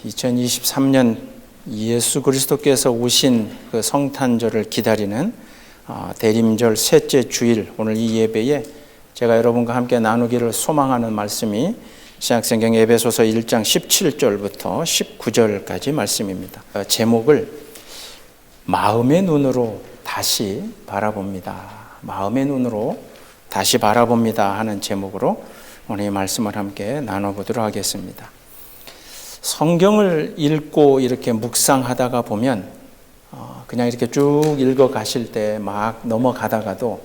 2023년 예수 그리스도께서 오신 그 성탄절을 기다리는 대림절 셋째 주일, 오늘 이 예배에 제가 여러분과 함께 나누기를 소망하는 말씀이 신약성경 에베소서 1장 17절부터 19절까지 말씀입니다. 제목을 마음의 눈으로 다시 바라봅니다. 마음의 눈으로 다시 바라봅니다 하는 제목으로 오늘 이 말씀을 함께 나눠보도록 하겠습니다. 성경을 읽고 이렇게 묵상하다가 보면 그냥 이렇게 쭉 읽어 가실 때 막 넘어가다가도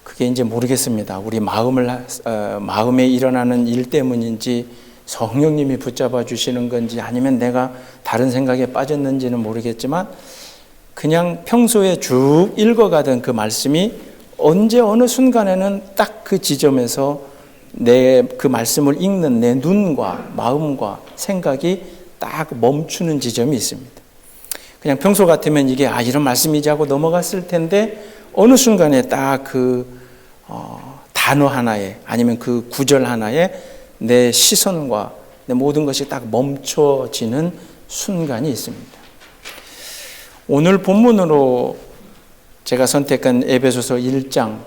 그게 이제 모르겠습니다. 우리 마음에 일어나는 일 때문인지 성령님이 붙잡아 주시는 건지 아니면 내가 다른 생각에 빠졌는지는 모르겠지만 그냥 평소에 쭉 읽어가던 그 말씀이 언제 어느 순간에는 딱 그 지점에서 그 말씀을 읽는 내 눈과 마음과 생각이 딱 멈추는 지점이 있습니다. 그냥 평소 같으면 이게 이런 말씀이지 하고 넘어갔을 텐데 어느 순간에 딱 그 단어 하나에 아니면 그 구절 하나에 내 시선과 내 모든 것이 딱 멈춰지는 순간이 있습니다. 오늘 본문으로 제가 선택한 에베소서 1장,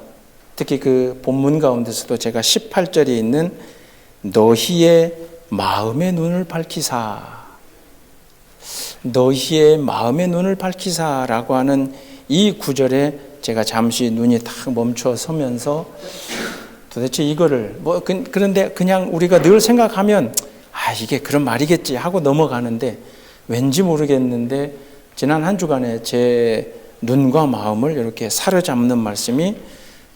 특히 그 본문 가운데서도 제가 18절에 있는 너희의 마음의 눈을 밝히사, 너희의 마음의 눈을 밝히사라고 하는 이 구절에 제가 잠시 눈이 딱 멈춰 서면서 도대체 이거를 그런데 그냥 우리가 늘 생각하면 이게 그런 말이겠지 하고 넘어가는데 왠지 모르겠는데 지난 한 주간에 제 눈과 마음을 이렇게 사로잡는 말씀이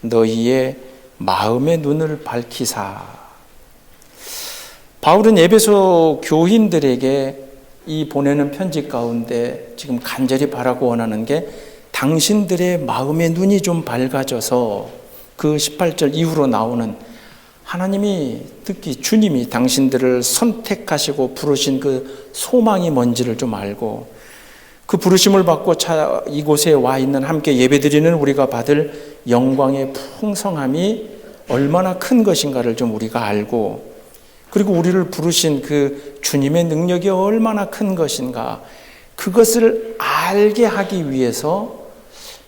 너희의 마음의 눈을 밝히사. 바울은 에베소 교인들에게 이 보내는 편지 가운데 지금 간절히 바라고 원하는 게 당신들의 마음의 눈이 좀 밝아져서 그 18절 이후로 나오는 하나님이 특히 주님이 당신들을 선택하시고 부르신 그 소망이 뭔지를 좀 알고 그 부르심을 받고 이곳에 와 있는 함께 예배드리는 우리가 받을 영광의 풍성함이 얼마나 큰 것인가를 좀 우리가 알고 그리고 우리를 부르신 그 주님의 능력이 얼마나 큰 것인가 그것을 알게 하기 위해서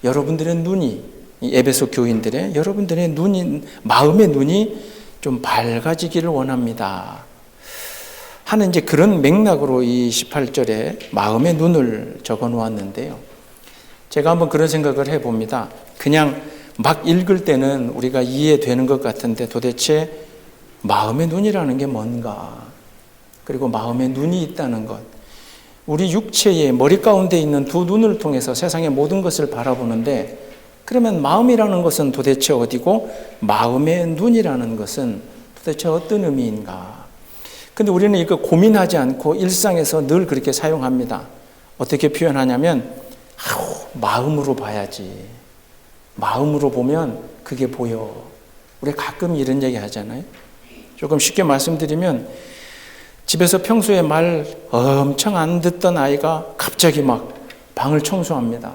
여러분들의 눈이 에베소 교인들의 여러분들의 눈이 마음의 눈이 좀 밝아지기를 원합니다 하는 이제 그런 맥락으로 이 18절에 마음의 눈을 적어 놓았는데요. 제가 한번 그런 생각을 해봅니다. 그냥 막 읽을 때는 우리가 이해되는 것 같은데 도대체 마음의 눈이라는 게 뭔가? 그리고 마음의 눈이 있다는 것. 우리 육체의 머리 가운데 있는 두 눈을 통해서 세상의 모든 것을 바라보는데 그러면 마음이라는 것은 도대체 어디고 마음의 눈이라는 것은 도대체 어떤 의미인가? 근데 우리는 이거 고민하지 않고 일상에서 늘 그렇게 사용합니다. 어떻게 표현하냐면 마음으로 봐야지. 마음으로 보면 그게 보여. 우리 가끔 이런 얘기 하잖아요. 조금 쉽게 말씀드리면 집에서 평소에 말 엄청 안 듣던 아이가 갑자기 막 방을 청소합니다.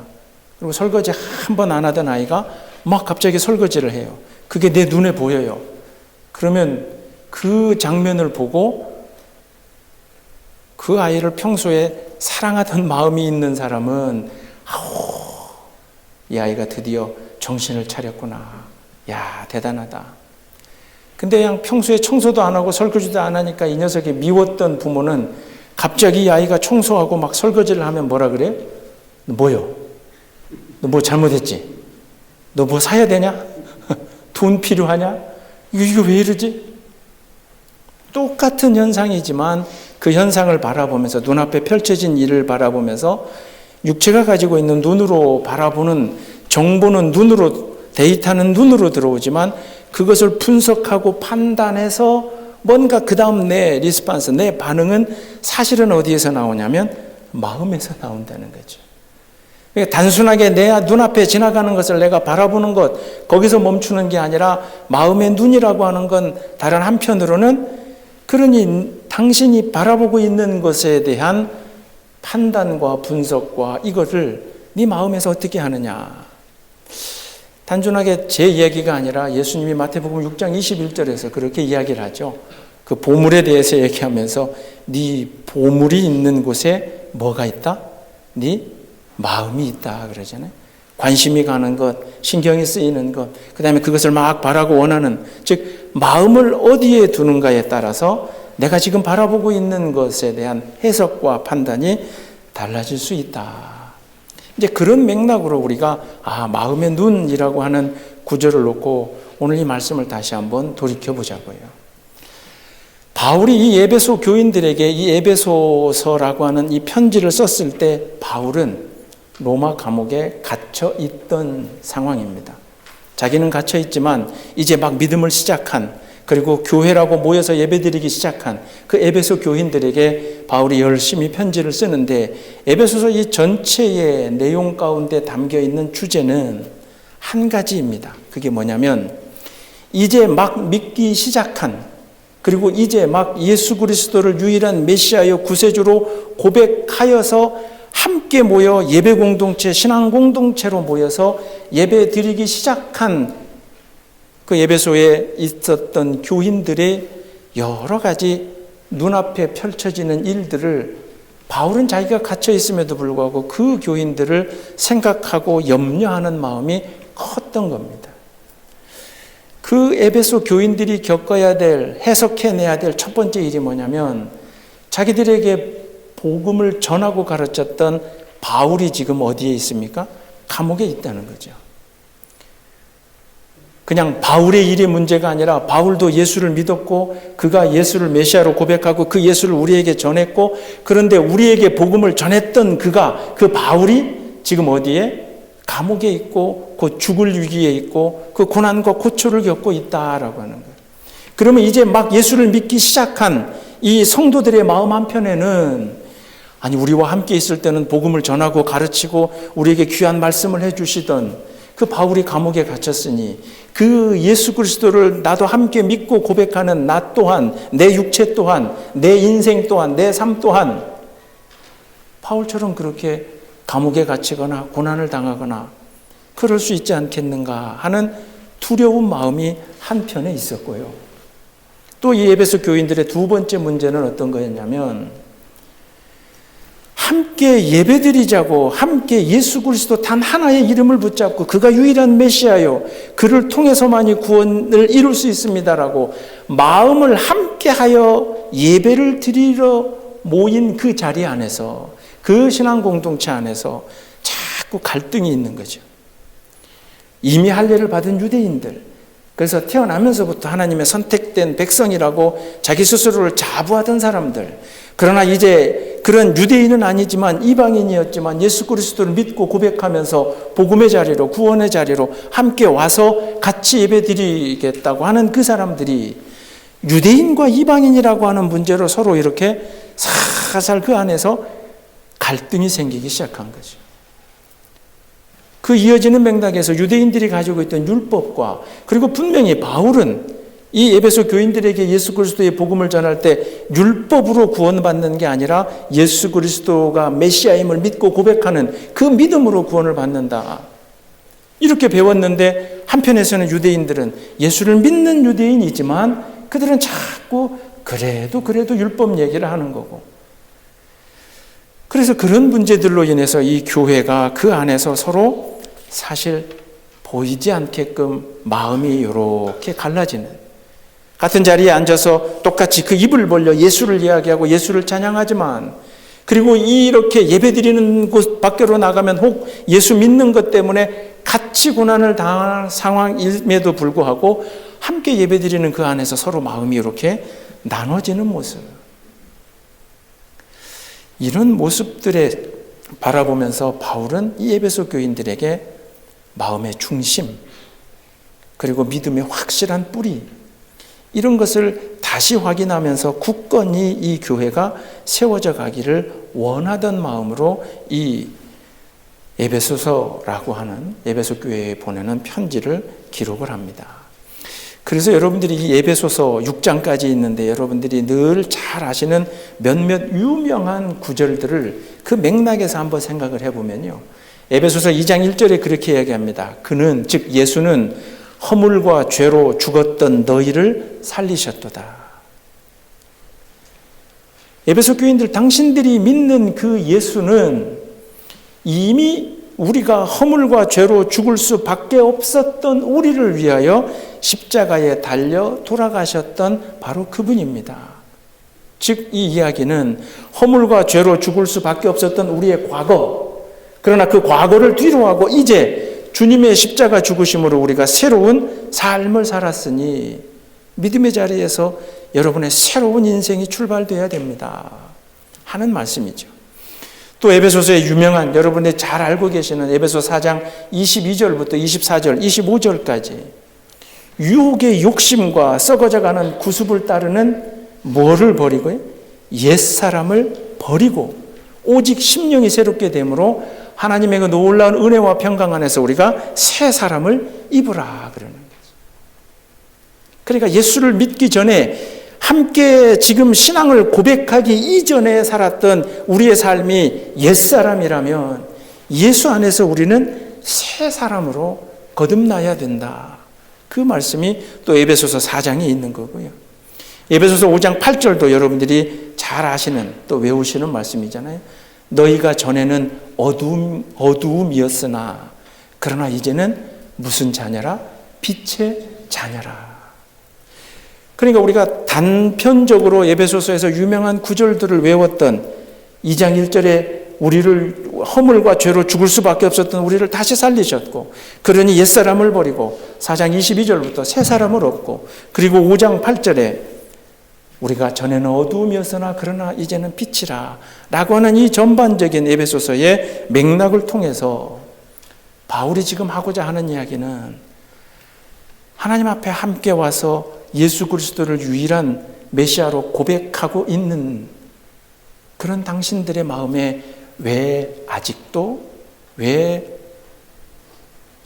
그리고 설거지 한 번 안 하던 아이가 막 갑자기 설거지를 해요. 그게 내 눈에 보여요. 그러면 그 장면을 보고 그 아이를 평소에 사랑하던 마음이 있는 사람은 이 아이가 드디어 정신을 차렸구나. 야, 대단하다. 근데 그냥 평소에 청소도 안 하고 설거지도 안 하니까 이 녀석이 미웠던 부모는 갑자기 이 아이가 청소하고 막 설거지를 하면 뭐라 그래? 너 뭐요? 너 뭐 잘못했지? 너 뭐 사야 되냐? 돈 필요하냐? 이거 왜 이러지? 똑같은 현상이지만 그 현상을 바라보면서 눈앞에 펼쳐진 일을 바라보면서 육체가 가지고 있는 눈으로 바라보는 정보는 눈으로 데이터는 눈으로 들어오지만 그것을 분석하고 판단해서 뭔가 그 다음 내 리스판스 내 반응은 사실은 어디에서 나오냐면 마음에서 나온다는 거죠. 그러니까 단순하게 내 눈앞에 지나가는 것을 내가 바라보는 것 거기서 멈추는 게 아니라 마음의 눈이라고 하는 건 다른 한편으로는 그러니 당신이 바라보고 있는 것에 대한 판단과 분석과 이거를 네 마음에서 어떻게 하느냐. 단순하게 제 이야기가 아니라 예수님이 마태복음 6장 21절에서 그렇게 이야기를 하죠. 그 보물에 대해서 얘기하면서 네 보물이 있는 곳에 뭐가 있다? 네 마음이 있다 그러잖아요. 관심이 가는 것, 신경이 쓰이는 것, 그 다음에 그것을 막 바라고 원하는, 즉 마음을 어디에 두는가에 따라서 내가 지금 바라보고 있는 것에 대한 해석과 판단이 달라질 수 있다. 이제 그런 맥락으로 우리가 마음의 눈이라고 하는 구절을 놓고 오늘 이 말씀을 다시 한번 돌이켜보자고요. 바울이 이 에베소 교인들에게 이 에베소서라고 하는 이 편지를 썼을 때 바울은 로마 감옥에 갇혀 있던 상황입니다. 자기는 갇혀 있지만 이제 막 믿음을 시작한, 그리고 교회라고 모여서 예배드리기 시작한 그 에베소 교인들에게 바울이 열심히 편지를 쓰는데, 에베소서 이 전체의 내용 가운데 담겨 있는 주제는 한 가지입니다. 그게 뭐냐면 이제 막 믿기 시작한, 그리고 이제 막 예수 그리스도를 유일한 메시아여 구세주로 고백하여서 함께 모여 예배 공동체, 신앙 공동체로 모여서 예배 드리기 시작한 그 에베소에 있었던 교인들의 여러 가지 눈앞에 펼쳐지는 일들을 바울은 자기가 갇혀 있음에도 불구하고 그 교인들을 생각하고 염려하는 마음이 컸던 겁니다. 그 에베소 교인들이 겪어야 될, 해석해내야 될 첫 번째 일이 뭐냐면 자기들에게 복음을 전하고 가르쳤던 바울이 지금 어디에 있습니까? 감옥에 있다는 거죠. 그냥 바울의 일이 문제가 아니라 바울도 예수를 믿었고 그가 예수를 메시아로 고백하고 그 예수를 우리에게 전했고, 그런데 우리에게 복음을 전했던 그 바울이 지금 어디에? 감옥에 있고 곧 죽을 위기에 있고 그 고난과 고초를 겪고 있다라고 하는 거예요. 그러면 이제 막 예수를 믿기 시작한 이 성도들의 마음 한편에는, 아니 우리와 함께 있을 때는 복음을 전하고 가르치고 우리에게 귀한 말씀을 해주시던 그 바울이 감옥에 갇혔으니 그 예수 그리스도를 나도 함께 믿고 고백하는 나 또한, 내 육체 또한, 내 인생 또한, 내 삶 또한 바울처럼 그렇게 감옥에 갇히거나 고난을 당하거나 그럴 수 있지 않겠는가 하는 두려운 마음이 한편에 있었고요. 또 이 에베소 교인들의 두 번째 문제는 어떤 거였냐면, 함께 예배드리자고, 함께 예수 그리스도 단 하나의 이름을 붙잡고 그가 유일한 메시아요, 그를 통해서만이 구원을 이룰 수 있습니다라고 마음을 함께하여 예배를 드리러 모인 그 자리 안에서, 그 신앙 공동체 안에서 자꾸 갈등이 있는 거죠. 이미 할례를 받은 유대인들, 그래서 태어나면서부터 하나님의 선택된 백성이라고 자기 스스로를 자부하던 사람들, 그러나 이제 그런 유대인은 아니지만 이방인이었지만 예수 그리스도를 믿고 고백하면서 복음의 자리로, 구원의 자리로 함께 와서 같이 예배드리겠다고 하는 그 사람들이 유대인과 이방인이라고 하는 문제로 서로 이렇게 살살 그 안에서 갈등이 생기기 시작한 거죠. 그 이어지는 맥락에서 유대인들이 가지고 있던 율법과, 그리고 분명히 바울은 이 에베소 교인들에게 예수 그리스도의 복음을 전할 때 율법으로 구원받는 게 아니라 예수 그리스도가 메시아임을 믿고 고백하는 그 믿음으로 구원을 받는다, 이렇게 배웠는데, 한편에서는 유대인들은 예수를 믿는 유대인이지만 그들은 자꾸 그래도 율법 얘기를 하는 거고, 그래서 그런 문제들로 인해서 이 교회가 그 안에서 서로 사실 보이지 않게끔 마음이 이렇게 갈라지는, 같은 자리에 앉아서 똑같이 그 입을 벌려 예수를 이야기하고 예수를 찬양하지만, 그리고 이렇게 예배드리는 곳 밖으로 나가면 혹 예수 믿는 것 때문에 같이 고난을 당할 상황임에도 불구하고 함께 예배드리는 그 안에서 서로 마음이 이렇게 나눠지는 모습, 이런 모습들에 바라보면서 바울은 이 에베소 교인들에게 마음의 중심, 그리고 믿음의 확실한 뿌리, 이런 것을 다시 확인하면서 굳건히 이 교회가 세워져 가기를 원하던 마음으로 이 에베소서라고 하는 에베소 교회에 보내는 편지를 기록을 합니다. 그래서 여러분들이 이 에베소서 6장까지 있는데 여러분들이 늘 잘 아시는 몇몇 유명한 구절들을 그 맥락에서 한번 생각을 해보면요, 에베소서 2장 1절에 그렇게 이야기합니다. 그는, 즉 예수는 허물과 죄로 죽었던 너희를 살리셨도다. 에베소 교인들, 당신들이 믿는 그 예수는 이미 우리가 허물과 죄로 죽을 수밖에 없었던 우리를 위하여 십자가에 달려 돌아가셨던 바로 그분입니다. 즉 이 이야기는 허물과 죄로 죽을 수밖에 없었던 우리의 과거, 그러나 그 과거를 뒤로하고 이제 주님의 십자가 죽으심으로 우리가 새로운 삶을 살았으니 믿음의 자리에서 여러분의 새로운 인생이 출발돼야 됩니다 하는 말씀이죠. 또 에베소서의 유명한, 여러분이 잘 알고 계시는 에베소 4장 22절부터 24절, 25절까지 유혹의 욕심과 썩어져가는 구습을 따르는 뭐를 버리고요? 옛사람을 버리고 오직 심령이 새롭게 되므로 하나님의 그 놀라운 은혜와 평강 안에서 우리가 새 사람을 입으라 그러는 거죠. 그러니까 예수를 믿기 전에 함께 지금 신앙을 고백하기 이전에 살았던 우리의 삶이 옛사람이라면 예수 안에서 우리는 새 사람으로 거듭나야 된다. 그 말씀이 또 에베소서 4장에 있는 거고요. 에베소서 5장 8절도 여러분들이 잘 아시는, 또 외우시는 말씀이잖아요. 너희가 전에는 어두움이었으나 그러나 이제는 무슨 자녀라? 빛의 자녀라. 그러니까 우리가 단편적으로 에베소서에서 유명한 구절들을 외웠던 2장 1절에 우리를 허물과 죄로 죽을 수밖에 없었던 우리를 다시 살리셨고, 그러니 옛사람을 버리고 4장 22절부터 새 사람을 얻고, 그리고 5장 8절에 우리가 전에는 어두움이었으나 그러나 이제는 빛이라 라고 하는 이 전반적인 에베소서의 맥락을 통해서 바울이 지금 하고자 하는 이야기는 하나님 앞에 함께 와서 예수 그리스도를 유일한 메시아로 고백하고 있는 그런 당신들의 마음에 왜 아직도, 왜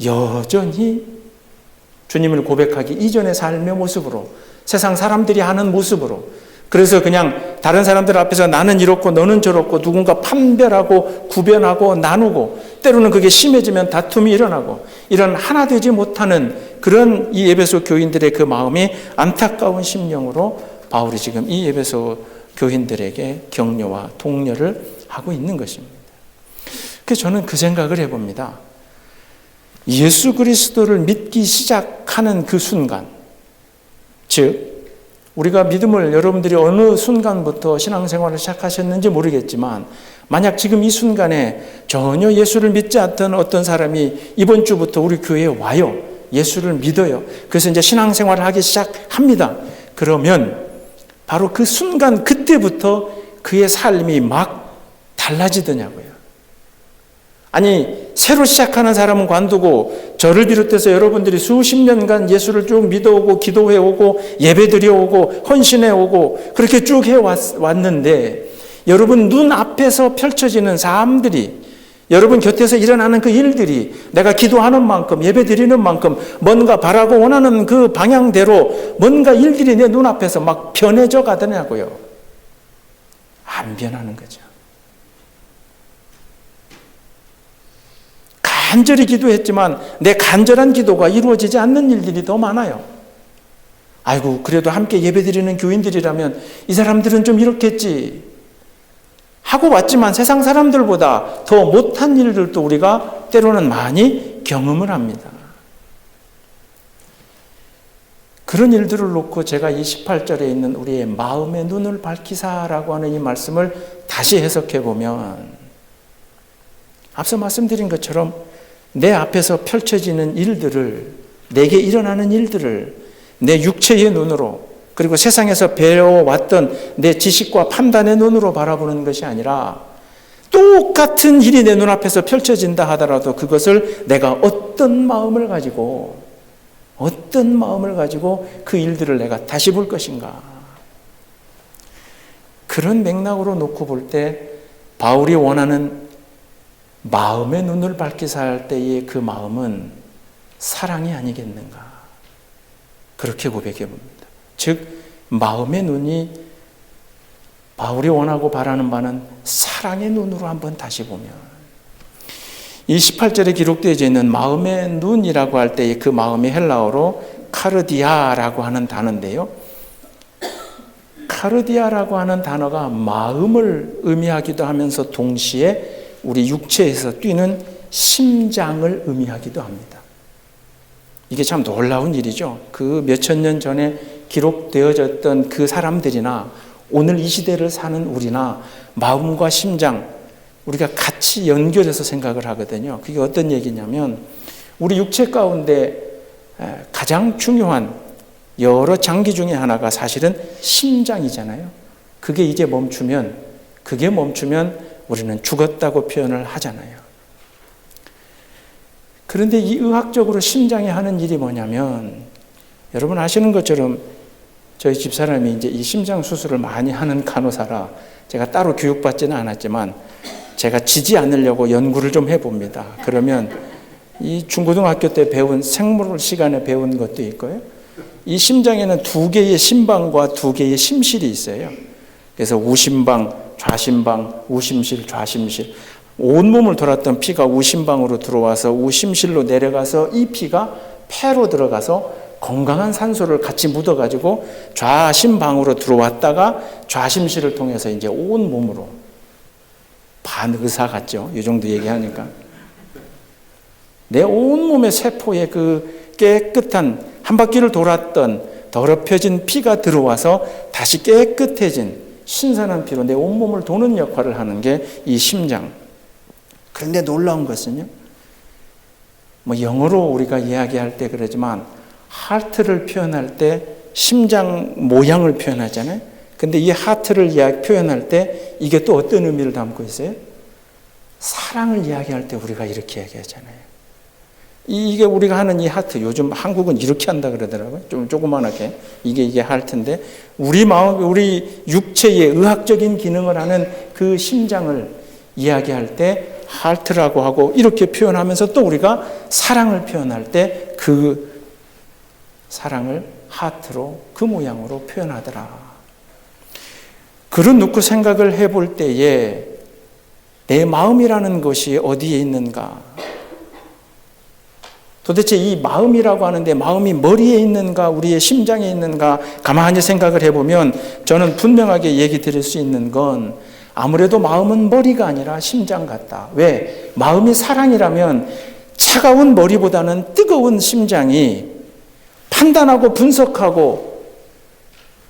여전히 주님을 고백하기 이전의 삶의 모습으로, 세상 사람들이 하는 모습으로, 그래서 그냥 다른 사람들 앞에서 나는 이렇고 너는 저렇고 누군가 판별하고 구별하고 나누고, 때로는 그게 심해지면 다툼이 일어나고, 이런 하나 되지 못하는 그런 이 에베소 교인들의 그 마음이 안타까운 심령으로 바울이 지금 이 에베소 교인들에게 격려와 독려를 하고 있는 것입니다. 그래서 저는 그 생각을 해봅니다. 예수 그리스도를 믿기 시작하는 그 순간, 즉 우리가 믿음을 여러분들이 어느 순간부터 신앙생활을 시작하셨는지 모르겠지만, 만약 지금 이 순간에 전혀 예수를 믿지 않던 어떤 사람이 이번 주부터 우리 교회에 와요. 예수를 믿어요. 그래서 이제 신앙생활을 하기 시작합니다. 그러면 바로 그 순간, 그때부터 그의 삶이 막 달라지더냐고요. 아니, 새로 시작하는 사람은 관두고 저를 비롯해서 여러분들이 수십 년간 예수를 쭉 믿어오고 기도해오고 예배드려오고 헌신해오고 그렇게 쭉 해왔는데, 여러분 눈앞에서 펼쳐지는 삶들이, 여러분 곁에서 일어나는 그 일들이 내가 기도하는 만큼, 예배드리는 만큼 뭔가 바라고 원하는 그 방향대로 뭔가 일들이 내 눈앞에서 막 변해져 가더냐고요. 안 변하는 거죠. 간절히 기도했지만 내 간절한 기도가 이루어지지 않는 일들이 더 많아요. 아이고, 그래도 함께 예배드리는 교인들이라면 이 사람들은 좀 이렇겠지 하고 왔지만 세상 사람들보다 더 못한 일들도 우리가 때로는 많이 경험을 합니다. 그런 일들을 놓고 제가 이 18절에 있는 우리의 마음의 눈을 밝히사라고 하는 이 말씀을 다시 해석해 보면, 앞서 말씀드린 것처럼 내 앞에서 펼쳐지는 일들을, 내게 일어나는 일들을 내 육체의 눈으로, 그리고 세상에서 배워왔던 내 지식과 판단의 눈으로 바라보는 것이 아니라, 똑같은 일이 내 눈앞에서 펼쳐진다 하더라도 그것을 내가 어떤 마음을 가지고 그 일들을 내가 다시 볼 것인가. 그런 맥락으로 놓고 볼 때 바울이 원하는 마음의 눈을 밝히사 할 때의 그 마음은 사랑이 아니겠는가, 그렇게 고백해 봅니다. 즉 마음의 눈이, 바울이 원하고 바라는 바는 사랑의 눈으로 한번 다시 보면, 이 18절에 기록되어 있는 마음의 눈이라고 할 때의 그 마음이 헬라어로 카르디아라고 하는 단어인데요, 카르디아라고 하는 단어가 마음을 의미하기도 하면서 동시에 우리 육체에서 뛰는 심장을 의미하기도 합니다. 이게 참 놀라운 일이죠. 그 몇천 년 전에 기록되어졌던 그 사람들이나 오늘 이 시대를 사는 우리나 마음과 심장, 우리가 같이 연결해서 생각을 하거든요. 그게 어떤 얘기냐면 우리 육체 가운데 가장 중요한 여러 장기 중에 하나가 사실은 심장이잖아요. 그게 멈추면 우리는 죽었다고 표현을 하잖아요. 그런데 이 의학적으로 심장이 하는 일이 뭐냐면 여러분 아시는 것처럼 저희 집사람이 이제 이 심장 수술을 많이 하는 간호사라 제가 따로 교육받지는 않았지만 제가 지지 않으려고 연구를 좀 해봅니다. 그러면 이 중고등학교 때 배운 생물 시간에 배운 것도 있고요. 이 심장에는 2개의 심방과 2개의 심실이 있어요. 그래서 우심방, 좌심방, 우심실, 좌심실. 온몸을 돌았던 피가 우심방으로 들어와서 우심실로 내려가서 이 피가 폐로 들어가서 건강한 산소를 같이 묻어가지고 좌심방으로 들어왔다가 좌심실을 통해서 이제 온몸으로 반의사 같죠. 이 정도 얘기하니까. 내 온몸의 세포에 그 깨끗한 한 바퀴를 돌았던 더럽혀진 피가 들어와서 다시 깨끗해진 신선한 피로 내 온몸을 도는 역할을 하는 게 이 심장. 그런데 놀라운 것은요. 영어로 우리가 이야기할 때 그러지만 하트를 표현할 때 심장 모양을 표현하잖아요. 근데 이 하트를 표현할 때 이게 또 어떤 의미를 담고 있어요? 사랑을 이야기할 때 우리가 이렇게 얘기하잖아요. 이게 우리가 하는 이 하트, 요즘 한국은 이렇게 한다 그러더라고요. 좀 조그만하게. 이게 하트인데, 우리 마음, 우리 육체의 의학적인 기능을 하는 그 심장을 이야기할 때 하트라고 하고 이렇게 표현하면서 또 우리가 사랑을 표현할 때 그 사랑을 하트로 그 모양으로 표현하더라. 글을 놓고 생각을 해볼 때에 내 마음이라는 것이 어디에 있는가? 도대체 이 마음이라고 하는데 마음이 머리에 있는가 우리의 심장에 있는가 가만히 생각을 해보면 저는 분명하게 얘기 드릴 수 있는 건 아무래도 마음은 머리가 아니라 심장 같다. 왜? 마음이 사랑이라면 차가운 머리보다는 뜨거운 심장이 판단하고 분석하고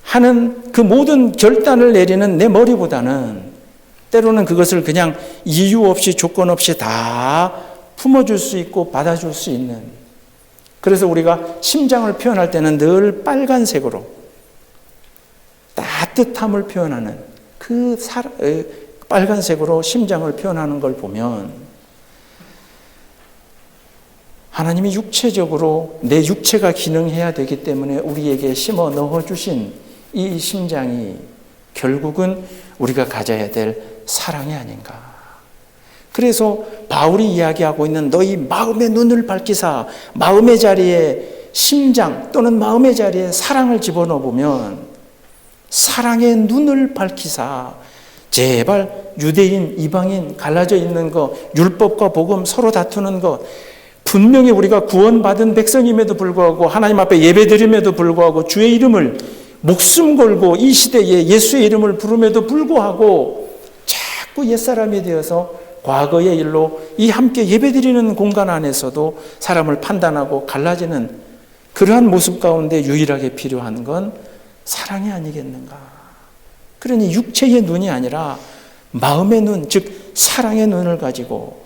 하는 그 모든 결단을 내리는 내 머리보다는 때로는 그것을 그냥 이유 없이 조건 없이 다 품어줄 수 있고 받아줄 수 있는, 그래서 우리가 심장을 표현할 때는 늘 빨간색으로 따뜻함을 표현하는 그 빨간색으로 심장을 표현하는 걸 보면 하나님이 육체적으로 내 육체가 기능해야 되기 때문에 우리에게 심어 넣어주신 이 심장이 결국은 우리가 가져야 될 사랑이 아닌가. 그래서 바울이 이야기하고 있는 너희 마음의 눈을 밝히사 마음의 자리에 심장 또는 마음의 자리에 사랑을 집어넣어 보면 사랑의 눈을 밝히사, 제발 유대인, 이방인 갈라져 있는 것, 율법과 복음 서로 다투는 것, 분명히 우리가 구원받은 백성임에도 불구하고 하나님 앞에 예배드림에도 불구하고 주의 이름을 목숨 걸고 이 시대에 예수의 이름을 부름에도 불구하고 자꾸 옛사람이 되어서 과거의 일로 이 함께 예배드리는 공간 안에서도 사람을 판단하고 갈라지는 그러한 모습 가운데 유일하게 필요한 건 사랑이 아니겠는가. 그러니 육체의 눈이 아니라 마음의 눈, 즉 사랑의 눈을 가지고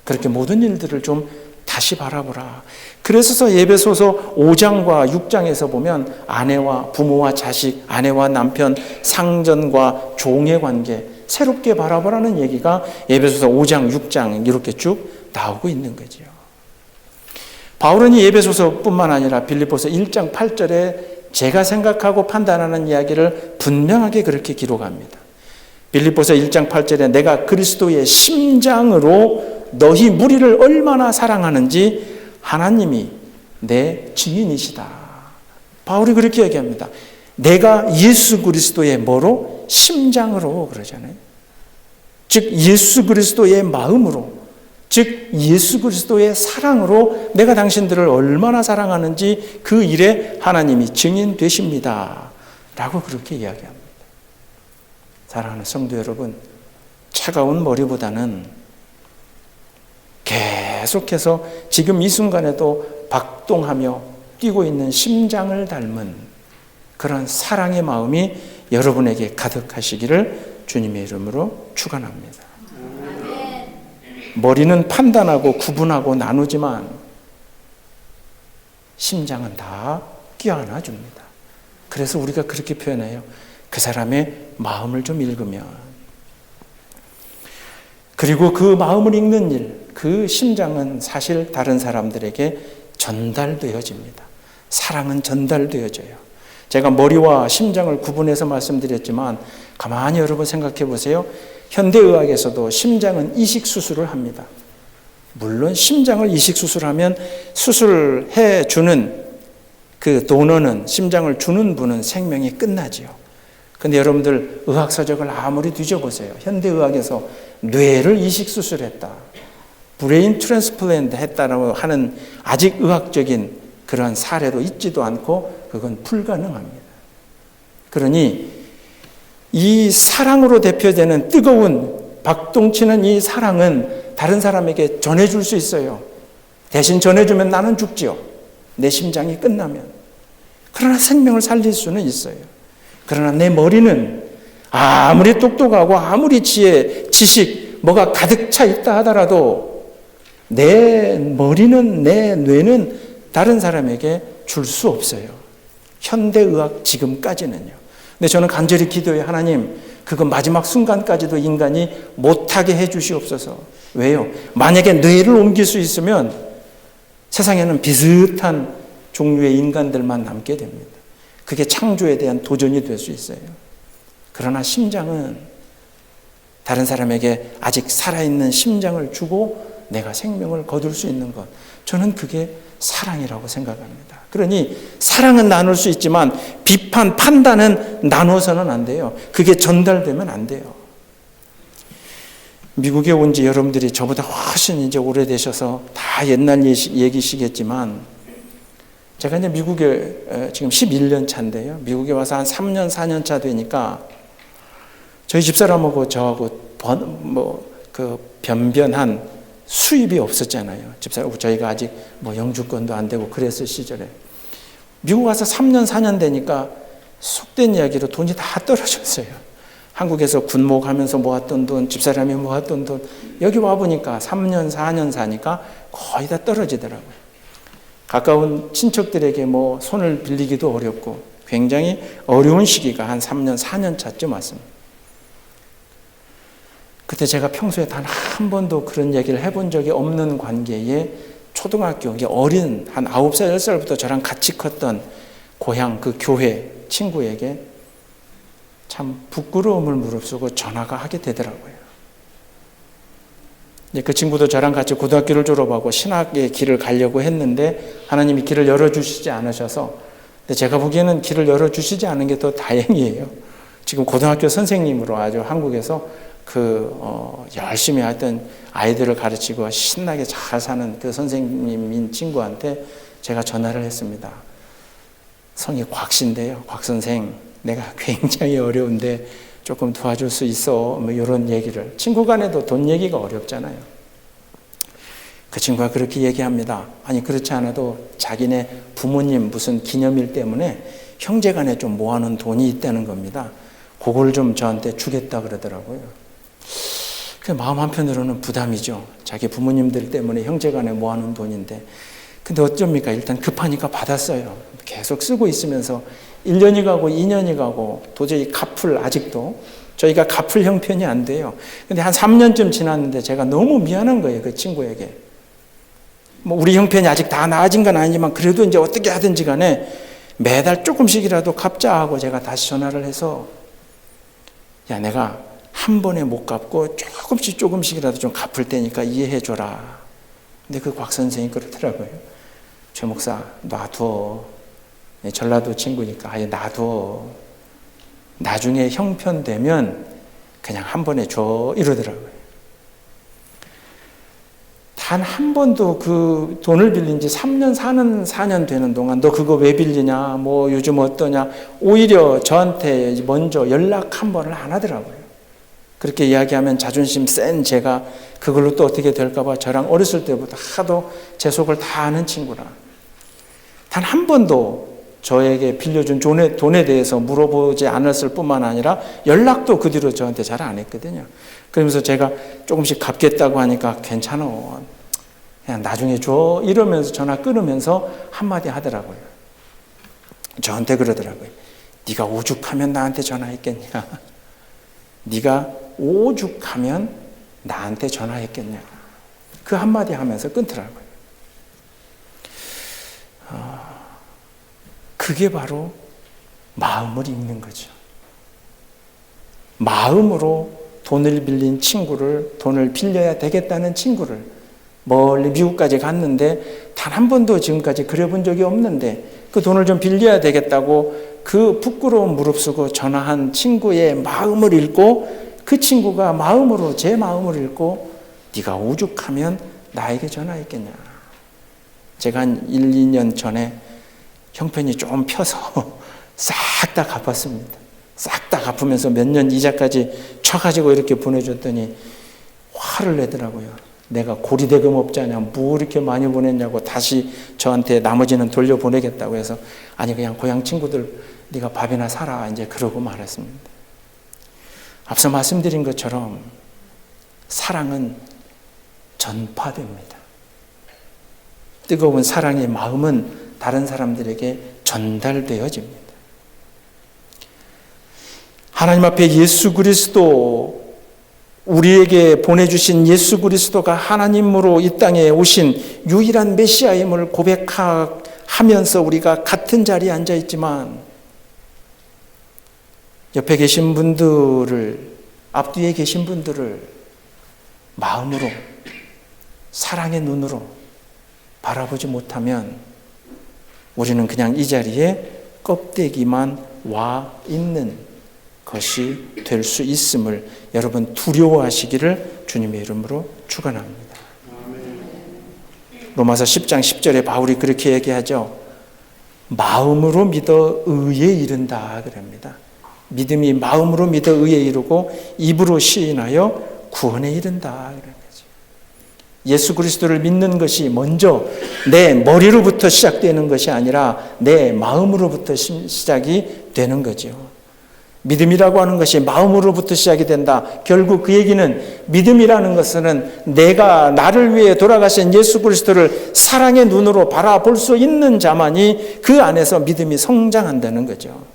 그렇게 모든 일들을 좀 다시 바라보라. 그래서 에베소서 5장과 6장에서 보면 아내와 부모와 자식, 아내와 남편, 상전과 종의 관계 새롭게 바라보라는 얘기가 에베소서 5장, 6장 이렇게 쭉 나오고 있는 거죠. 바울은 이 에베소서뿐만 아니라 빌립보서 1장 8절에 제가 생각하고 판단하는 이야기를 분명하게 그렇게 기록합니다. 빌립보서 1장 8절에 내가 그리스도의 심장으로 너희 무리를 얼마나 사랑하는지 하나님이 내 증인이시다. 바울이 그렇게 얘기합니다. 내가 예수 그리스도의 뭐로? 심장으로 그러잖아요. 즉 예수 그리스도의 마음으로, 즉 예수 그리스도의 사랑으로 내가 당신들을 얼마나 사랑하는지 그 일에 하나님이 증인 되십니다 라고 그렇게 이야기합니다. 사랑하는 성도 여러분, 차가운 머리보다는 계속해서 지금 이 순간에도 박동하며 뛰고 있는 심장을 닮은 그런 사랑의 마음이 여러분에게 가득하시기를 주님의 이름으로 축원합니다. 머리는 판단하고 구분하고 나누지만 심장은 다 껴안아 줍니다. 그래서 우리가 그렇게 표현해요. 그 사람의 마음을 좀 읽으면. 그리고 그 마음을 읽는 일, 그 심장은 사실 다른 사람들에게 전달되어집니다. 사랑은 전달되어져요. 제가 머리와 심장을 구분해서 말씀드렸지만 가만히 여러분 생각해 보세요. 현대의학에서도 심장은 이식 수술을 합니다. 물론 심장을 이식 수술하면 수술해 주는 그 도너는, 심장을 주는 분은 생명이 끝나지요. 근데 여러분들 의학서적을 아무리 뒤져보세요. 현대의학에서 뇌를 이식 수술했다, 브레인 트랜스플랜트 했다라고 하는 아직 의학적인 그러한 사례도 있지도 않고 그건 불가능합니다. 그러니 이 사랑으로 대표되는 뜨거운 박동치는 이 사랑은 다른 사람에게 전해줄 수 있어요. 대신 전해주면 나는 죽지요. 내 심장이 끝나면. 그러나 생명을 살릴 수는 있어요. 그러나 내 머리는 아무리 똑똑하고 아무리 지혜, 지식, 뭐가 가득 차 있다 하더라도 내 머리는, 내 뇌는 다른 사람에게 줄 수 없어요. 현대의학 지금까지는요. 근데 저는 간절히 기도해요. 하나님, 그거 마지막 순간까지도 인간이 못하게 해주시옵소서. 왜요? 만약에 뇌를 옮길 수 있으면 세상에는 비슷한 종류의 인간들만 남게 됩니다. 그게 창조에 대한 도전이 될 수 있어요. 그러나 심장은 다른 사람에게 아직 살아있는 심장을 주고 내가 생명을 거둘 수 있는 것, 저는 그게 사랑이라고 생각합니다. 그러니 사랑은 나눌 수 있지만 비판, 판단은 나눠서는 안 돼요. 그게 전달되면 안 돼요. 미국에 온 지 여러분들이 저보다 훨씬 이제 오래되셔서 다 옛날 얘기시겠지만, 제가 이제 미국에 지금 11년 차인데요. 미국에 와서 한 3년, 4년 차 되니까 저희 집사람하고 저하고 변변한 수입이 없었잖아요. 집사람, 저희가 아직 영주권도 안 되고 그랬을 시절에. 미국 와서 3년, 4년 되니까 속된 이야기로 돈이 다 떨어졌어요. 한국에서 군목하면서 모았던 돈, 집사람이 모았던 돈, 여기 와보니까 3년, 4년 사니까 거의 다 떨어지더라고요. 가까운 친척들에게 손을 빌리기도 어렵고 굉장히 어려운 시기가 한 3년, 4년 차쯤 왔습니다. 그때 제가 평소에 단 한 번도 그런 얘기를 해본 적이 없는 관계에 초등학교, 어린 한 9살, 10살부터 저랑 같이 컸던 고향 그 교회 친구에게 참 부끄러움을 무릅쓰고 전화가 하게 되더라고요. 그 친구도 저랑 같이 고등학교를 졸업하고 신학의 길을 가려고 했는데 하나님이 길을 열어주시지 않으셔서, 근데 제가 보기에는 길을 열어주시지 않은 게 더 다행이에요. 지금 고등학교 선생님으로 아주 한국에서 열심히 하던 아이들을 가르치고 신나게 잘 사는 그 선생님인 친구한테 제가 전화를 했습니다. 성이 곽씨인데요. 곽 선생, 내가 굉장히 어려운데 조금 도와줄 수 있어? 이런 얘기를. 친구 간에도 돈 얘기가 어렵잖아요. 그 친구가 그렇게 얘기합니다. 아니, 그렇지 않아도 자기네 부모님 무슨 기념일 때문에 형제 간에 좀 모아놓은 돈이 있다는 겁니다. 그걸 좀 저한테 주겠다 그러더라고요. 그 마음 한편으로는 부담이죠. 자기 부모님들 때문에 형제 간에 모아놓은 돈인데. 근데 어쩝니까? 일단 급하니까 받았어요. 계속 쓰고 있으면서 1년이 가고 2년이 가고 도저히 아직도 저희가 갚을 형편이 안 돼요. 근데 한 3년쯤 지났는데 제가 너무 미안한 거예요. 그 친구에게. 우리 형편이 아직 다 나아진 건 아니지만 그래도 이제 어떻게 하든지 간에 매달 조금씩이라도 갚자 하고 제가 다시 전화를 해서, 야, 내가 한 번에 못 갚고 조금씩이라도 좀 갚을 테니까 이해해 줘라. 근데 그 곽 선생이 그러더라고요. 최 목사, 놔둬. 전라도 친구니까 아예 놔둬. 나중에 형편되면 그냥 한 번에 줘. 이러더라고요. 단 한 번도 그 돈을 빌린 지 3년, 4년 되는 동안 너 그거 왜 빌리냐, 뭐 요즘 어떠냐, 오히려 저한테 먼저 연락 한 번을 안 하더라고요. 그렇게 이야기하면 자존심 센 제가 그걸로 또 어떻게 될까봐 저랑 어렸을 때부터 하도 제 속을 다 아는 친구라. 단 한 번도 저에게 빌려준 돈에 대해서 물어보지 않았을 뿐만 아니라 연락도 그 뒤로 저한테 잘 안 했거든요. 그러면서 제가 조금씩 갚겠다고 하니까 괜찮아, 그냥 나중에 줘, 이러면서 전화 끊으면서 한마디 하더라고요. 저한테 그러더라고요. 네가 오죽하면 나한테 전화했겠냐, 네가 오죽하면 나한테 전화했겠냐, 그 한마디 하면서 끊더라고요. 그게 바로 마음을 읽는 거죠. 마음으로 돈을 빌린 친구를, 돈을 빌려야 되겠다는 친구를 멀리 미국까지 갔는데 단 한 번도 지금까지 그려본 적이 없는데 그 돈을 좀 빌려야 되겠다고 그 부끄러운 무릅쓰고 전화한 친구의 마음을 읽고 그 친구가 마음으로 제 마음을 읽고 네가 오죽하면 나에게 전화했겠냐. 제가 한 1, 2년 전에 형편이 좀 펴서 싹 다 갚았습니다. 싹 다 갚으면서 몇 년 이자까지 쳐가지고 이렇게 보내줬더니 화를 내더라고요. 내가 고리대금 업자냐, 뭐 이렇게 많이 보냈냐고 다시 저한테 나머지는 돌려보내겠다고 해서 아니 그냥 고향 친구들 네가 밥이나 사라 이제 그러고 말았습니다. 앞서 말씀드린 것처럼 사랑은 전파됩니다. 뜨거운 사랑의 마음은 다른 사람들에게 전달되어집니다. 하나님 앞에 예수 그리스도, 우리에게 보내주신 예수 그리스도가 하나님으로 이 땅에 오신 유일한 메시아임을 고백하면서 우리가 같은 자리에 앉아 있지만 옆에 계신 분들을, 앞뒤에 계신 분들을 마음으로, 사랑의 눈으로 바라보지 못하면 우리는 그냥 이 자리에 껍데기만 와 있는 것이 될 수 있음을 여러분 두려워하시기를 주님의 이름으로 축원합니다. 로마서 10장 10절에 바울이 그렇게 얘기하죠. 마음으로 믿어 의에 이른다 그럽니다. 믿음이 마음으로 믿어 의에 이르고 입으로 시인하여 구원에 이른다 그런 거죠. 예수 그리스도를 믿는 것이 먼저 내 머리로부터 시작되는 것이 아니라 내 마음으로부터 시작이 되는 거죠. 믿음이라고 하는 것이 마음으로부터 시작이 된다. 결국 그 얘기는 믿음이라는 것은 내가 나를 위해 돌아가신 예수 그리스도를 사랑의 눈으로 바라볼 수 있는 자만이 그 안에서 믿음이 성장한다는 거죠.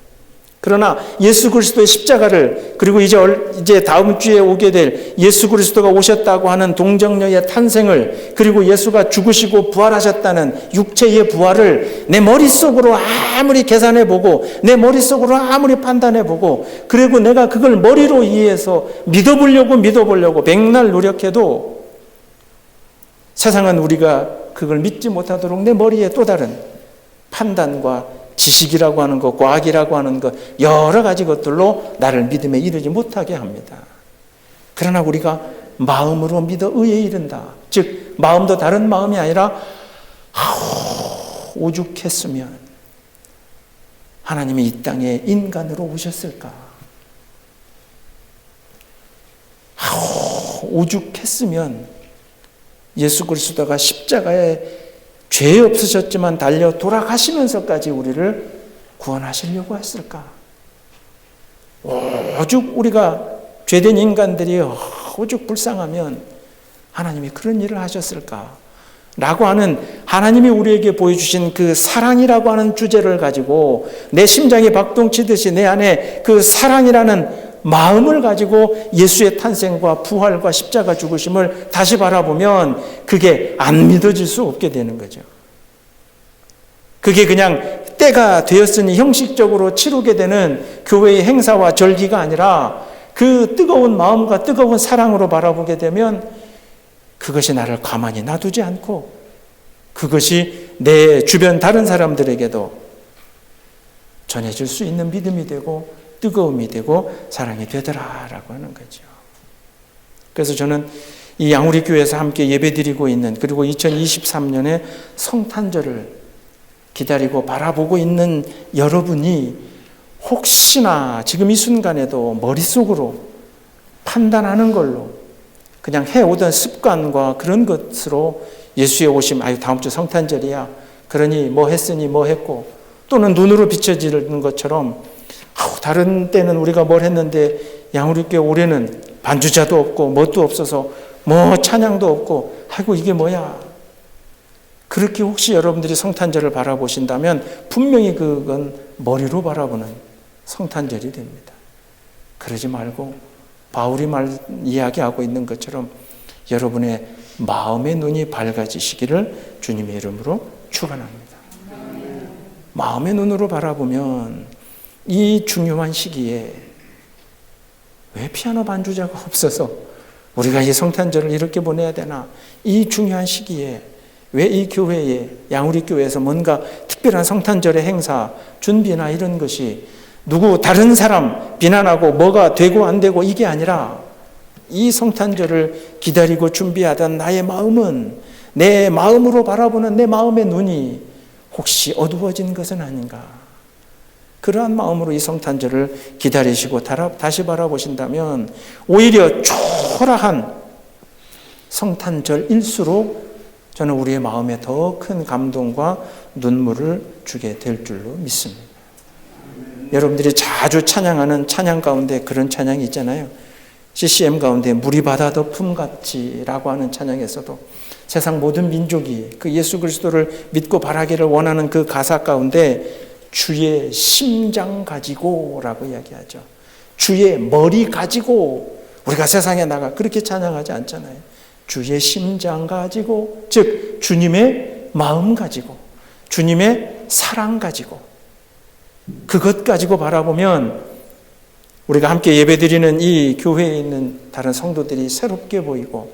그러나 예수 그리스도의 십자가를, 그리고 이제 다음 주에 오게 될 예수 그리스도가 오셨다고 하는 동정녀의 탄생을, 그리고 예수가 죽으시고 부활하셨다는 육체의 부활을 내 머릿속으로 아무리 계산해보고 내 머릿속으로 아무리 판단해보고 그리고 내가 그걸 머리로 이해해서 믿어보려고 백날 노력해도 세상은 우리가 그걸 믿지 못하도록 내 머리에 또 다른 판단과 지식이라고 하는 것, 과학이라고 하는 것, 여러 가지 것들로 나를 믿음에 이르지 못하게 합니다. 그러나 우리가 마음으로 믿어 의에 이른다. 즉 마음도 다른 마음이 아니라 오죽했으면 하나님이 이 땅에 인간으로 오셨을까. 오죽했으면 예수 그리스도가 십자가에 죄 없으셨지만 달려 돌아가시면서까지 우리를 구원하시려고 했을까? 오죽 우리가 죄된 인간들이 오죽 불쌍하면 하나님이 그런 일을 하셨을까? 라고 하는 하나님이 우리에게 보여주신 그 사랑이라고 하는 주제를 가지고 내 심장이 박동치듯이 내 안에 그 사랑이라는 마음을 가지고 예수의 탄생과 부활과 십자가 죽으심을 다시 바라보면 그게 안 믿어질 수 없게 되는 거죠. 그게 그냥 때가 되었으니 형식적으로 치르게 되는 교회의 행사와 절기가 아니라 그 뜨거운 마음과 뜨거운 사랑으로 바라보게 되면 그것이 나를 가만히 놔두지 않고 그것이 내 주변 다른 사람들에게도 전해질 수 있는 믿음이 되고 뜨거움이 되고 사랑이 되더라라고 하는 거죠. 그래서 저는 이 양우리 교회에서 함께 예배드리고 있는, 그리고 2023년에 성탄절을 기다리고 바라보고 있는 여러분이 혹시나 지금 이 순간에도 머릿속으로 판단하는 걸로 그냥 해오던 습관과 그런 것으로 예수의 오심, 다음 주 성탄절이야, 그러니 뭐 했으니 뭐 했고, 또는 눈으로 비춰지는 것처럼 다른 때는 우리가 뭘 했는데 양우리교회 올해는 반주자도 없고 뭣도 없어서 뭐 찬양도 없고, 아이고 이게 뭐야. 그렇게 혹시 여러분들이 성탄절을 바라보신다면 분명히 그건 머리로 바라보는 성탄절이 됩니다. 그러지 말고 바울이 이야기하고 있는 것처럼 여러분의 마음의 눈이 밝아지시기를 주님의 이름으로 축원합니다. 마음의 눈으로 바라보면 이 중요한 시기에 왜 피아노 반주자가 없어서 우리가 이 성탄절을 이렇게 보내야 되나? 이 중요한 시기에 왜 이 교회에, 양우리 교회에서 뭔가 특별한 성탄절의 행사, 준비나 이런 것이 누구 다른 사람 비난하고 뭐가 되고 안 되고 이게 아니라 이 성탄절을 기다리고 준비하던 나의 마음은, 내 마음으로 바라보는 내 마음의 눈이 혹시 어두워진 것은 아닌가? 그러한 마음으로 이 성탄절을 기다리시고 다시 바라보신다면 오히려 초라한 성탄절일수록 저는 우리의 마음에 더 큰 감동과 눈물을 주게 될 줄로 믿습니다. 여러분들이 자주 찬양하는 찬양 가운데 그런 찬양이 있잖아요. CCM 가운데 물이 바다 덮음같이라고 하는 찬양에서도 세상 모든 민족이 그 예수 그리스도를 믿고 바라기를 원하는 그 가사 가운데 주의 심장 가지고라고 이야기하죠. 주의 머리 가지고 우리가 세상에 나가 그렇게 찬양하지 않잖아요. 주의 심장 가지고, 즉 주님의 마음 가지고, 주님의 사랑 가지고, 그것 가지고 바라보면 우리가 함께 예배드리는 이 교회에 있는 다른 성도들이 새롭게 보이고,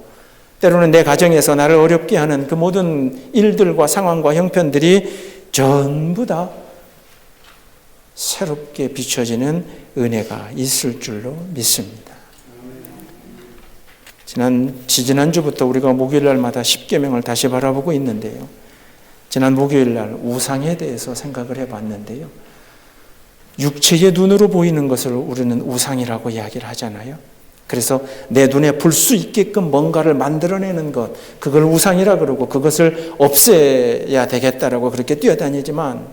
때로는 내 가정에서 나를 어렵게 하는 그 모든 일들과 상황과 형편들이 전부 다 새롭게 비춰지는 은혜가 있을 줄로 믿습니다. 지난주부터 우리가 목요일날마다 십계명을 다시 바라보고 있는데요. 지난 목요일날 우상에 대해서 생각을 해봤는데요. 육체의 눈으로 보이는 것을 우리는 우상이라고 이야기를 하잖아요. 그래서 내 눈에 볼 수 있게끔 뭔가를 만들어내는 것, 그걸 우상이라 그러고 그것을 없애야 되겠다라고 그렇게 뛰어다니지만,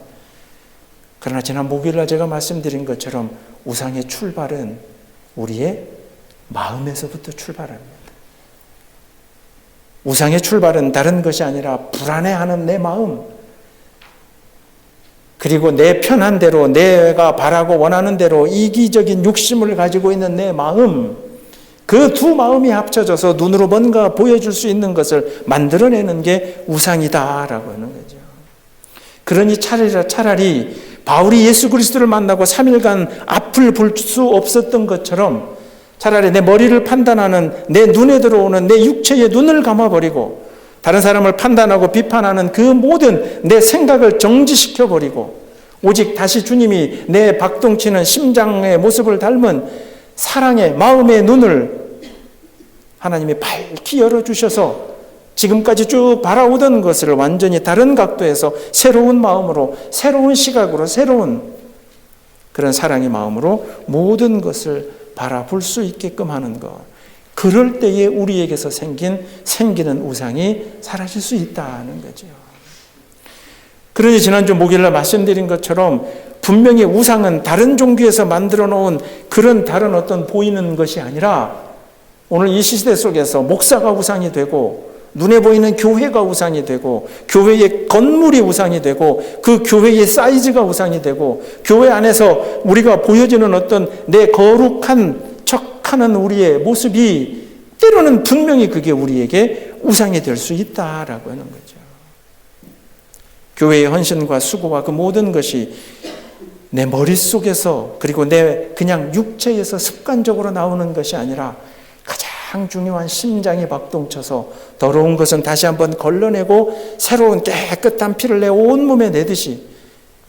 그러나 지난 목요일날 제가 말씀드린 것처럼 우상의 출발은 우리의 마음에서부터 출발합니다. 우상의 출발은 다른 것이 아니라 불안해하는 내 마음, 그리고 내 편한 대로, 내가 바라고 원하는 대로 이기적인 욕심을 가지고 있는 내 마음, 그 두 마음이 합쳐져서 눈으로 뭔가 보여줄 수 있는 것을 만들어내는 게 우상이다라고 하는 거죠. 그러니 차라리 바울이 예수 그리스도를 만나고 3일간 앞을 볼 수 없었던 것처럼 차라리 내 머리를 판단하는, 내 눈에 들어오는 내 육체의 눈을 감아버리고 다른 사람을 판단하고 비판하는 그 모든 내 생각을 정지시켜버리고 오직 다시 주님이 내 박동치는 심장의 모습을 닮은 사랑의 마음의 눈을 하나님이 밝히 열어주셔서 지금까지 쭉 바라오던 것을 완전히 다른 각도에서 새로운 마음으로, 새로운 시각으로, 새로운 그런 사랑의 마음으로 모든 것을 바라볼 수 있게끔 하는 것. 그럴 때에 우리에게서 생기는 우상이 사라질 수 있다는 거죠. 그러니 지난주 목요일날 말씀드린 것처럼 분명히 우상은 다른 종교에서 만들어 놓은 그런 다른 어떤 보이는 것이 아니라 오늘 이 시대 속에서 목사가 우상이 되고 눈에 보이는 교회가 우상이 되고 교회의 건물이 우상이 되고 그 교회의 사이즈가 우상이 되고 교회 안에서 우리가 보여지는 어떤 내 거룩한 척하는 우리의 모습이 때로는 분명히 그게 우리에게 우상이 될 수 있다라고 하는 거죠. 교회의 헌신과 수고와 그 모든 것이 내 머릿속에서 그리고 내 그냥 육체에서 습관적으로 나오는 것이 아니라 가장 중요한 심장이 박동쳐서 더러운 것은 다시 한번 걸러내고 새로운 깨끗한 피를 내 온몸에 내듯이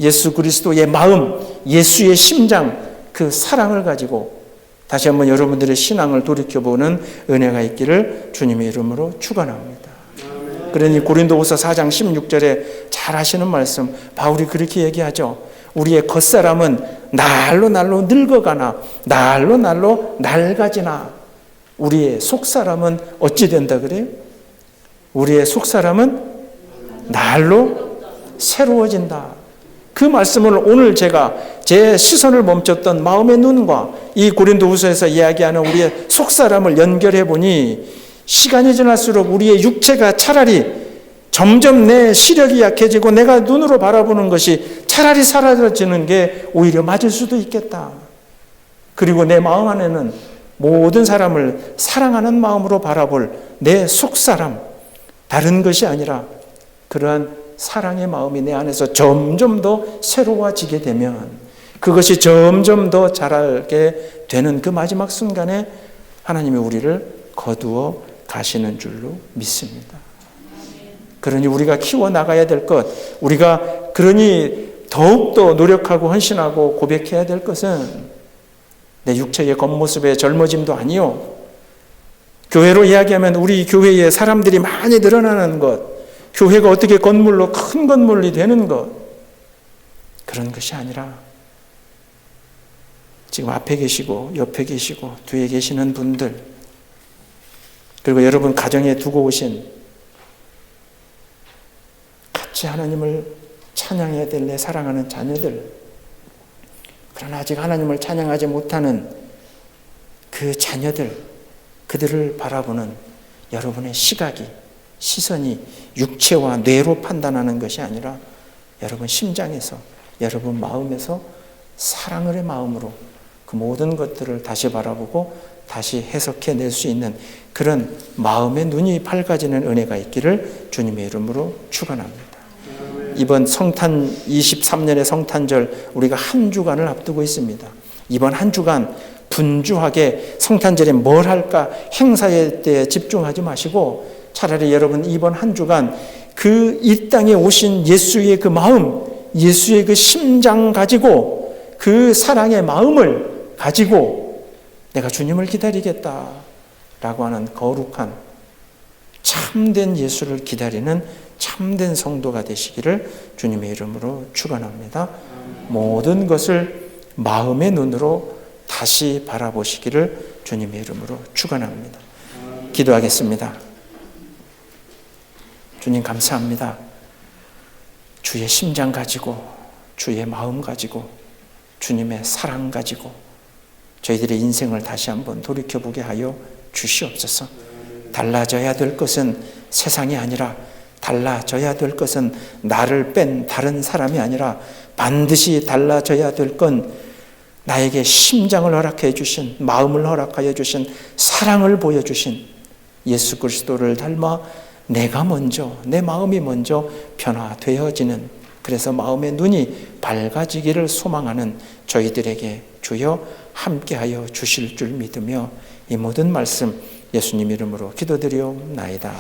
예수 그리스도의 마음, 예수의 심장, 그 사랑을 가지고 다시 한번 여러분들의 신앙을 돌이켜보는 은혜가 있기를 주님의 이름으로 축원합니다. 그러니 고린도후서 4장 16절에 잘 아시는 말씀, 바울이 그렇게 얘기하죠. 우리의 겉사람은 날로 늙어가나 날로 낡아지나 우리의 속사람은 어찌 된다 그래요? 우리의 속사람은 날로 새로워진다. 그 말씀을 오늘 제가 제 시선을 멈췄던 마음의 눈과 이 고린도후서에서 이야기하는 우리의 속사람을 연결해 보니 시간이 지날수록 우리의 육체가 차라리 점점 내 시력이 약해지고 내가 눈으로 바라보는 것이 차라리 사라지는 게 오히려 맞을 수도 있겠다. 그리고 내 마음 안에는 모든 사람을 사랑하는 마음으로 바라볼 내 속사람, 다른 것이 아니라 그러한 사랑의 마음이 내 안에서 점점 더 새로워지게 되면 그것이 점점 더 자라게 되는 그 마지막 순간에 하나님이 우리를 거두어 가시는 줄로 믿습니다. 그러니 우리가 키워나가야 될 것, 우리가 그러니 더욱더 노력하고 헌신하고 고백해야 될 것은 내 육체의 겉모습의 젊어짐도 아니요. 교회로 이야기하면 우리 교회에 사람들이 많이 늘어나는 것, 교회가 어떻게 건물로 큰 건물이 되는 것, 그런 것이 아니라 지금 앞에 계시고 옆에 계시고 뒤에 계시는 분들, 그리고 여러분 가정에 두고 오신 같이 하나님을 찬양해야 될 내 사랑하는 자녀들, 그러나 아직 하나님을 찬양하지 못하는 그 자녀들, 그들을 바라보는 여러분의 시각이, 시선이 육체와 뇌로 판단하는 것이 아니라 여러분 심장에서, 여러분 마음에서 사랑의 마음으로 그 모든 것들을 다시 바라보고 다시 해석해낼 수 있는 그런 마음의 눈이 밝아지는 은혜가 있기를 주님의 이름으로 축원합니다. 이번 성탄 23년의 성탄절 우리가 한 주간을 앞두고 있습니다. 이번 한 주간 분주하게 성탄절에 뭘 할까 행사에 대해 집중하지 마시고 차라리 여러분 이번 한 주간 그 이 땅에 오신 예수의 그 마음, 예수의 그 심장 가지고 그 사랑의 마음을 가지고 내가 주님을 기다리겠다라고 하는 거룩한 참된 예수를 기다리는 참된 성도가 되시기를 주님의 이름으로 축원합니다. 모든 것을 마음의 눈으로 다시 바라보시기를 주님의 이름으로 축원합니다. 기도하겠습니다. 주님 감사합니다. 주의 심장 가지고, 주의 마음 가지고, 주님의 사랑 가지고 저희들의 인생을 다시 한번 돌이켜보게 하여 주시옵소서. 달라져야 될 것은 세상이 아니라, 달라져야 될 것은 나를 뺀 다른 사람이 아니라 반드시 달라져야 될 건 나에게 심장을 허락해 주신, 마음을 허락하여 주신, 사랑을 보여주신 예수 그리스도를 닮아 내가 먼저, 내 마음이 먼저 변화되어지는, 그래서 마음의 눈이 밝아지기를 소망하는 저희들에게 주여 함께하여 주실 줄 믿으며 이 모든 말씀 예수님 이름으로 기도드리옵나이다.